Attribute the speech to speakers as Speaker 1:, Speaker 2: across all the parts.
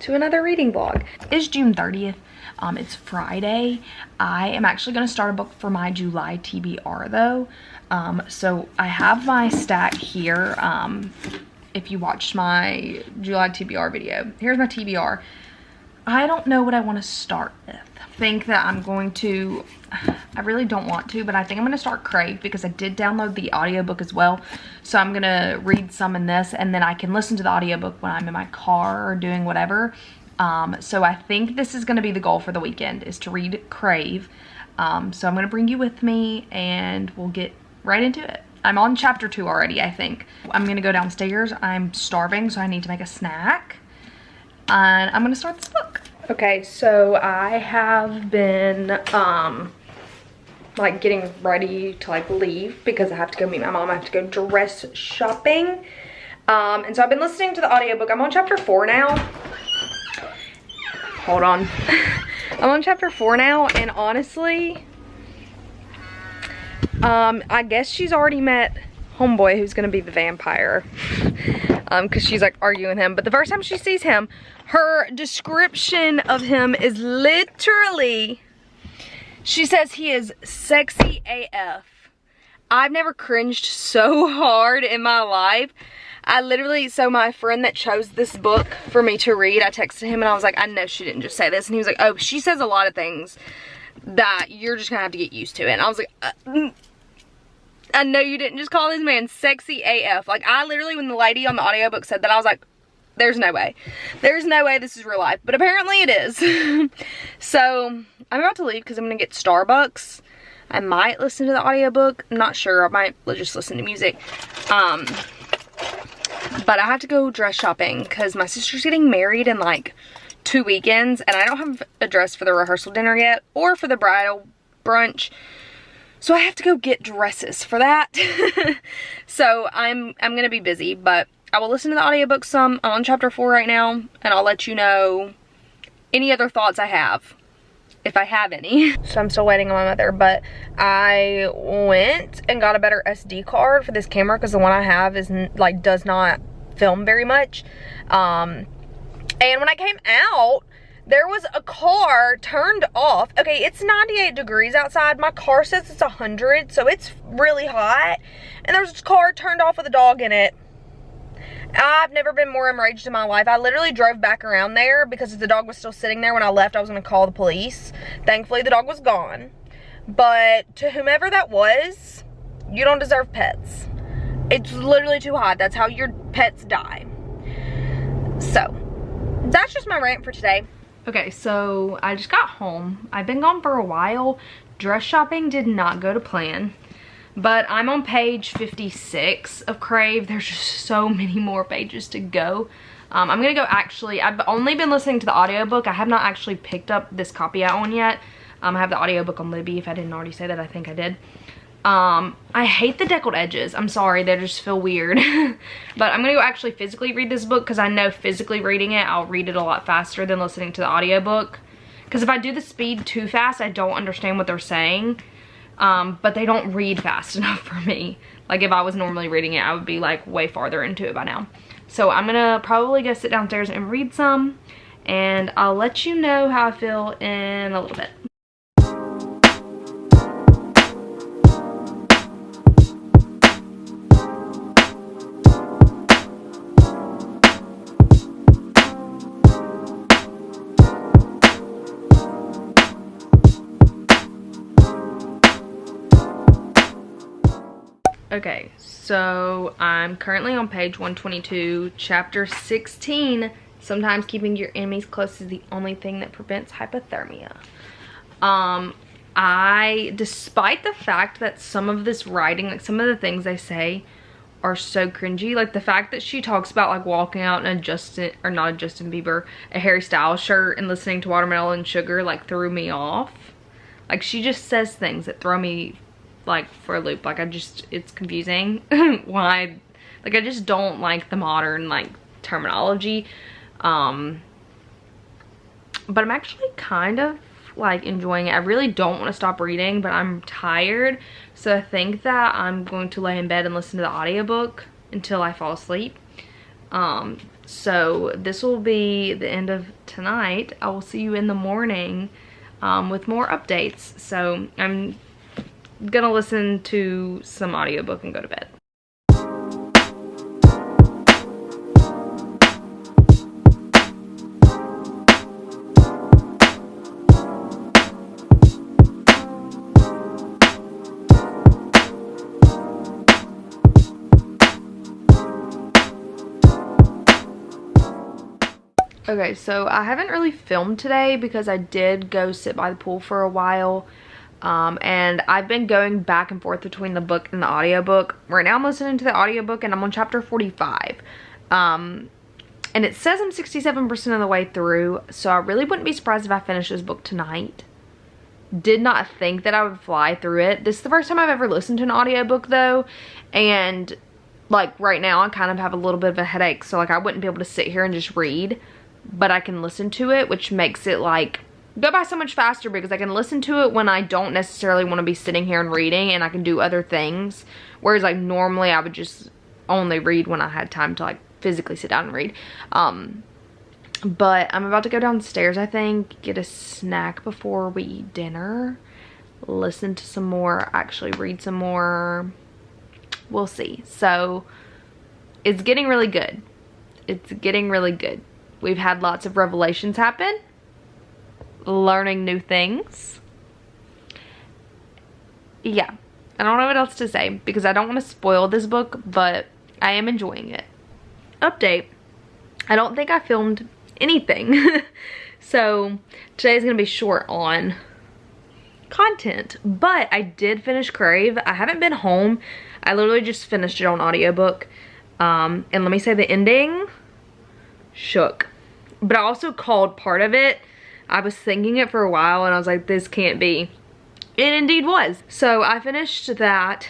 Speaker 1: to another reading vlog. It's June 30th. It's Friday. I am actually going to start a book for my July TBR though. So I have my stack here. If you watched my July TBR video, here's my TBR. I don't know what I want to start with. I think that I'm going to, I really don't want to, but I think I'm going to start Crave because I did download the audiobook as well. So I'm going to read some in this and then I can listen to the audiobook when I'm in my car or doing whatever. So I think this is going to be the goal for the weekend, is to read Crave. So I'm going to bring you with me and we'll get right into it. I'm on chapter 2 already, I think. I'm going to go downstairs. I'm starving, so I need to make a snack. And I'm going to start this book. Okay, so I have been like getting ready to like leave because I have to go meet my mom. I have to go dress shopping. And so I've been listening to the audiobook. I'm on chapter 4 now. Hold on. I'm on chapter 4 now, and honestly, I guess she's already met homeboy who's gonna be the vampire. Because she's like arguing with him. But the first time she sees him, her description of him is literally, she says he is sexy AF. I've never cringed so hard in my life. I literally, so my friend that chose this book for me to read, I texted him and I was like, I know she didn't just say this. And he was like, oh, she says a lot of things that you're just gonna have to get used to it. And I was like, I know you didn't just call this man sexy AF. Like, I literally, when the lady on the audiobook said that, I was like, there's no way. There's no way this is real life. But apparently it is. So, I'm about to leave because I'm going to get Starbucks. I might listen to the audiobook. I'm not sure. I might just listen to music. But I have to go dress shopping because my sister's getting married in like 2 weekends. And I don't have a dress for the rehearsal dinner yet or for the bridal brunch. So I have to go get dresses for that. So I'm gonna be busy, but I will listen to the audiobook some. I'm on chapter 4 right now, and I'll let you know any other thoughts I have, if I have any. So I'm still waiting on my mother, but I went and got a better SD card for this camera because the one I have is like does not film very much. And when I came out, there was a car turned off. Okay, it's 98 degrees outside. My car says it's 100, so it's really hot. And there was a car turned off with a dog in it. I've never been more enraged in my life. I literally drove back around there because if the dog was still sitting there when I left, I was going to call the police. Thankfully, the dog was gone. But to whomever that was, you don't deserve pets. It's literally too hot. That's how your pets die. So, that's just my rant for today. Okay, so I just got home. I've been gone for a while. Dress shopping did not go to plan. But I'm on page 56 of Crave. There's just so many more pages to go. I'm going to go actually, I've only been listening to the audiobook. I have not actually picked up this copy I own yet. I have the audiobook on Libby. If I didn't already say that, I think I did. I hate the deckled edges. I'm sorry, they just feel weird. But I'm gonna go actually physically read this book because I know physically reading it, I'll read it a lot faster than listening to the audiobook. Because if I do the speed too fast, I don't understand what they're saying. But they don't read fast enough for me. Like if I was normally reading it, I would be like way farther into it by now. So I'm gonna probably go sit downstairs and read some. And I'll let you know how I feel in a little bit. Okay, so I'm currently on page 122, chapter 16. Sometimes keeping your enemies close is the only thing that prevents hypothermia. Despite the fact that some of this writing, like some of the things they say are so cringy, like the fact that she talks about like walking out in a not a Justin Bieber, a Harry Styles shirt and listening to Watermelon Sugar like threw me off. Like she just says things that throw me like for a loop. Like it's confusing. Why, like I just don't like the modern like terminology. But I'm actually kind of like enjoying it. I really don't want to stop reading, but I'm tired, so I think that I'm going to lay in bed and listen to the audiobook until I fall asleep. So this will be the end of tonight. I will see you in the morning with more updates. So I'm gonna listen to some audiobook and go to bed. Okay, so I haven't really filmed today because I did go sit by the pool for a while. And I've been going back and forth between the book and the audiobook. Right now I'm listening to the audiobook and I'm on chapter 45. And it says I'm 67% of the way through, so I really wouldn't be surprised if I finish this book tonight. Did not think that I would fly through it. This is the first time I've ever listened to an audiobook though, and like right now I kind of have a little bit of a headache, so like I wouldn't be able to sit here and just read, but I can listen to it, which makes it like go by so much faster because I can listen to it when I don't necessarily want to be sitting here and reading, and I can do other things, whereas like normally I would just only read when I had time to like physically sit down and read. But I'm about to go downstairs, I think, get a snack before we eat dinner, listen to some more, actually read some more. We'll see. So it's getting really good. It's getting really good. We've had lots of revelations happen, learning new things. Yeah, I don't know what else to say because I don't want to spoil this book, but I am enjoying it. Update, I don't think I filmed anything. So today's gonna be short on content, but I did finish Crave. I haven't been home. I literally just finished it on audiobook. And let me say the ending shook, but I also called part of it. I was thinking it for a while and I was like, this can't be. It indeed was. So I finished that.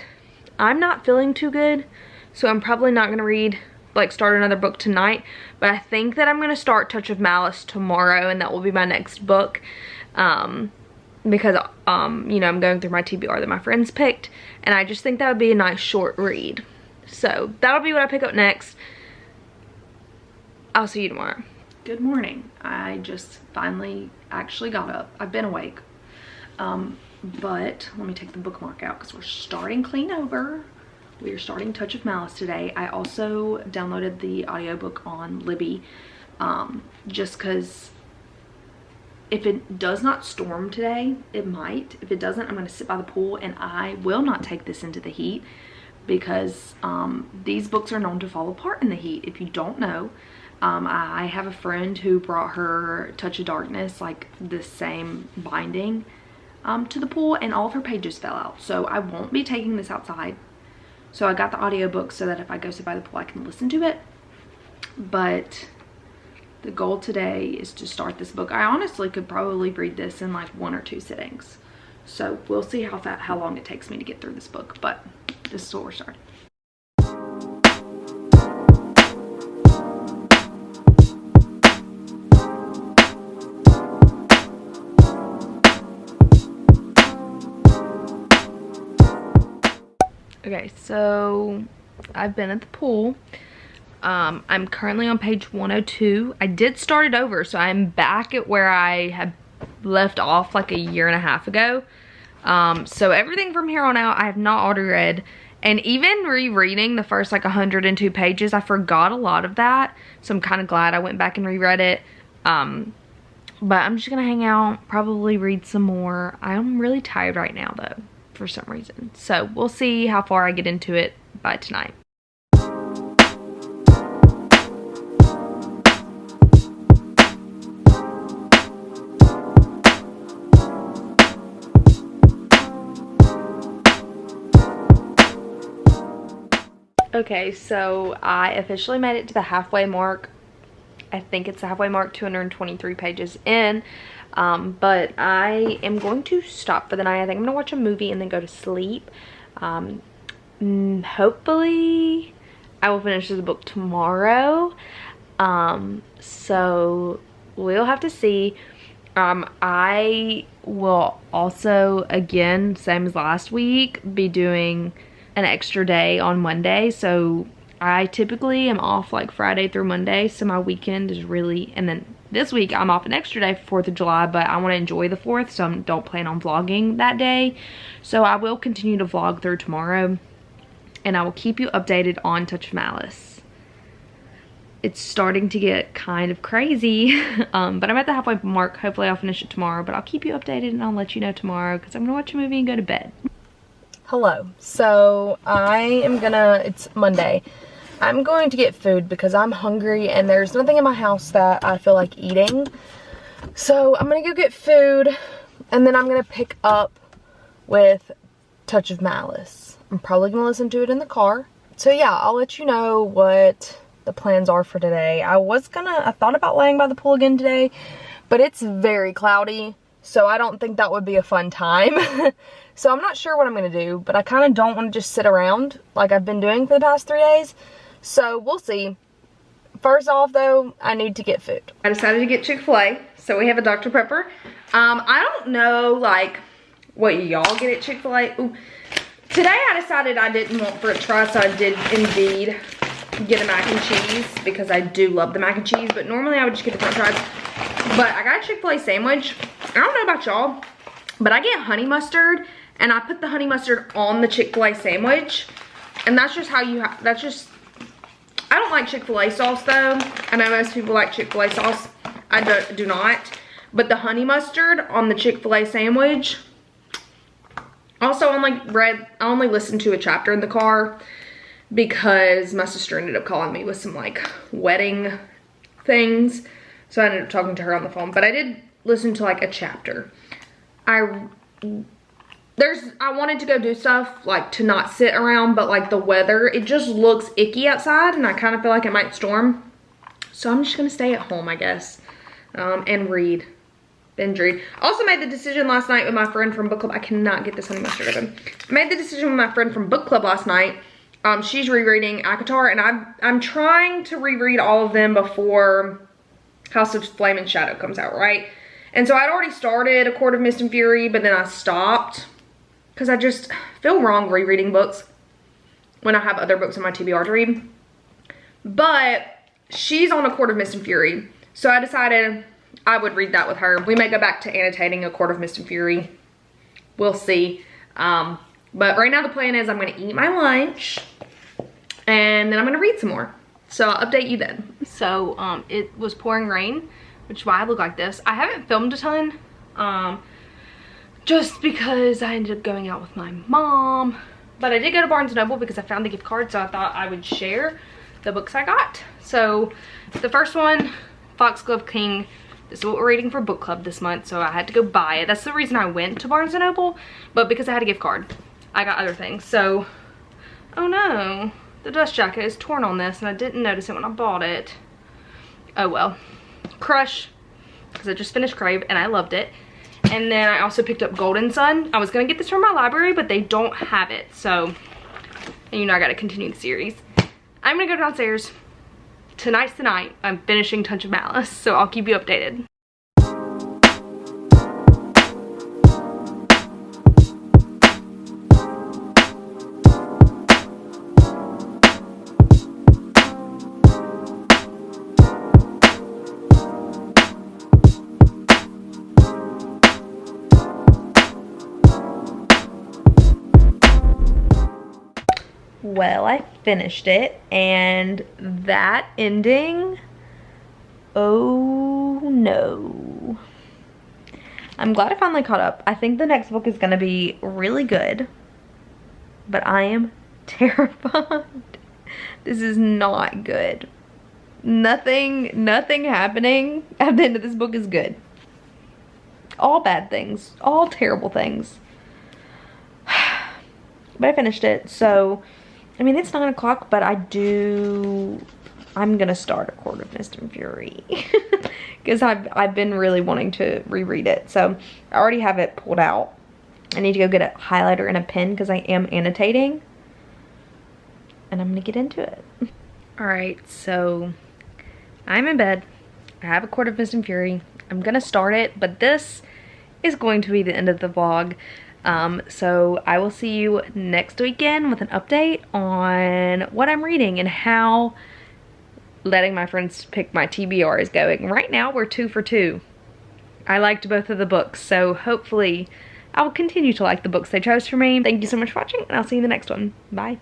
Speaker 1: I'm not feeling too good, so I'm probably not gonna read, like start another book tonight, but I think that I'm gonna start Touch of Malice tomorrow, and that will be my next book. Because you know, I'm going through my TBR that my friends picked, and I just think that would be a nice short read. So that'll be what I pick up next. I'll see you tomorrow. Good morning. I just finally actually got up. I've been awake. But let me take the bookmark out because we're starting Clean Over. We are starting Touch of Malice today. I also downloaded the audiobook on Libby, just because if it does not storm today, it might. If it doesn't, I'm going to sit by the pool, and I will not take this into the heat because these books are known to fall apart in the heat. If you don't know, I have a friend who brought her Touch of Darkness, like the same binding, to the pool, and all of her pages fell out. So I won't be taking this outside. So I got the audiobook so that if I go sit by the pool, I can listen to it. But the goal today is to start this book. I honestly could probably read this in like 1 or 2 sittings. So we'll see how long it takes me to get through this book. But this is what we're starting. Okay, so I've been at the pool. I'm currently on page 102. I did start it over, so I'm back at where I had left off like a year and a half ago. So everything from here on out I have not already read. And even rereading the first like 102 pages, I forgot a lot of that. So I'm kind of glad I went back and reread it. But I'm just gonna hang out, probably read some more. I'm really tired right now though, for some reason. So we'll see how far I get into it by tonight. Okay, so I officially made it to the halfway mark. I think it's the halfway mark, 223 pages in. But I am going to stop for the night. I think I'm gonna watch a movie and then go to sleep. Hopefully I will finish this book tomorrow. So we'll have to see. I will also, again, same as last week, be doing an extra day on Monday. So I typically am off like Friday through Monday, so my weekend is really, and then this week I'm off an extra day for 4th of July, but I want to enjoy the 4th, so I don't plan on vlogging that day. So I will continue to vlog through tomorrow, and I will keep you updated on Touch of Malice. It's starting to get kind of crazy, but I'm at the halfway mark. Hopefully I'll finish it tomorrow, but I'll keep you updated and I'll let you know tomorrow because I'm gonna watch a movie and go to bed. Hello. So it's Monday. I'm going to get food because I'm hungry and there's nothing in my house that I feel like eating. So I'm gonna go get food and then I'm gonna pick up with Touch of Malice. I'm probably gonna listen to it in the car. So yeah, I'll let you know what the plans are for today. I thought about laying by the pool again today, but it's very cloudy, so I don't think that would be a fun time. So I'm not sure what I'm gonna do, but I kind of don't want to just sit around like I've been doing for the past 3 days. So we'll see. First off though, I need to get food. I decided to get Chick-fil-A, so we have a Dr. Pepper. I don't know like what y'all get at Chick-fil-A. Ooh. Today I decided I didn't want french fries, so I did indeed get a mac and cheese because I do love the mac and cheese, but normally I would just get the french fries. But I got a Chick-fil-A sandwich. I don't know about y'all, but I get honey mustard and I put the honey mustard on the Chick-fil-A sandwich, and that's just how you that's just, I don't like Chick-fil-A sauce though. I know most people like Chick-fil-A sauce. I do not, but the honey mustard on the Chick-fil-A sandwich. Also, I only listened to a chapter in the car because my sister ended up calling me with some like wedding things, so I ended up talking to her on the phone, but I did listen to like a chapter. I wanted to go do stuff like to not sit around, but like the weather, it just looks icky outside and I kind of feel like it might storm, so I'm just gonna stay at home, I guess, and binge read. Also made the decision last night with my friend from book club. I cannot get this honey mustard open. Made the decision with my friend from book club last night. She's rereading ACOTAR, and I'm trying to reread all of them before House of Flame and Shadow comes out, right? And so I'd already started A Court of Mist and Fury, but then I stopped because I just feel wrong rereading books when I have other books on my TBR to read. But she's on A Court of Mist and Fury, so I decided I would read that with her. We may go back to annotating A Court of Mist and Fury. We'll see. But right now the plan is I'm gonna eat my lunch and then I'm gonna read some more. So I'll update you then. So it was pouring rain, which is why I look like this. I haven't filmed a ton, just because I ended up going out with my mom. But I did go to Barnes & Noble because I found the gift card, so I thought I would share the books I got. So the first one, Foxglove King. This is what we're reading for book club this month, so I had to go buy it. That's the reason I went to Barnes & Noble, but because I had a gift card, I got other things. So, oh no, the dust jacket is torn on this and I didn't notice it when I bought it. Oh well. Crush, because I just finished Crave and I loved it. And then I also picked up Golden Sun. I was gonna get this from my library, but they don't have it, so, and you know I gotta continue the series. I'm gonna go downstairs. Tonight's the night I'm finishing Touch of Malice, so I'll keep you updated. Well, I finished it, and that ending, oh no. I'm glad I finally caught up. I think the next book is gonna be really good, but I am terrified. This is not good. Nothing happening at the end of this book is good. All bad things, all terrible things. But I finished it, so I mean, it's 9 o'clock, but I'm gonna start A Court of Mist and Fury because I've been really wanting to reread it. So I already have it pulled out. I need to go get a highlighter and a pen because I am annotating, and I'm gonna get into it. All right, so I'm in bed. I have A Court of Mist and Fury. I'm gonna start it, but this is going to be the end of the vlog. So I will see you next weekend with an update on what I'm reading and how letting my friends pick my TBR is going. Right now we're 2 for 2. I liked both of the books, so hopefully I will continue to like the books they chose for me. Thank you so much for watching, and I'll see you in the next one. Bye.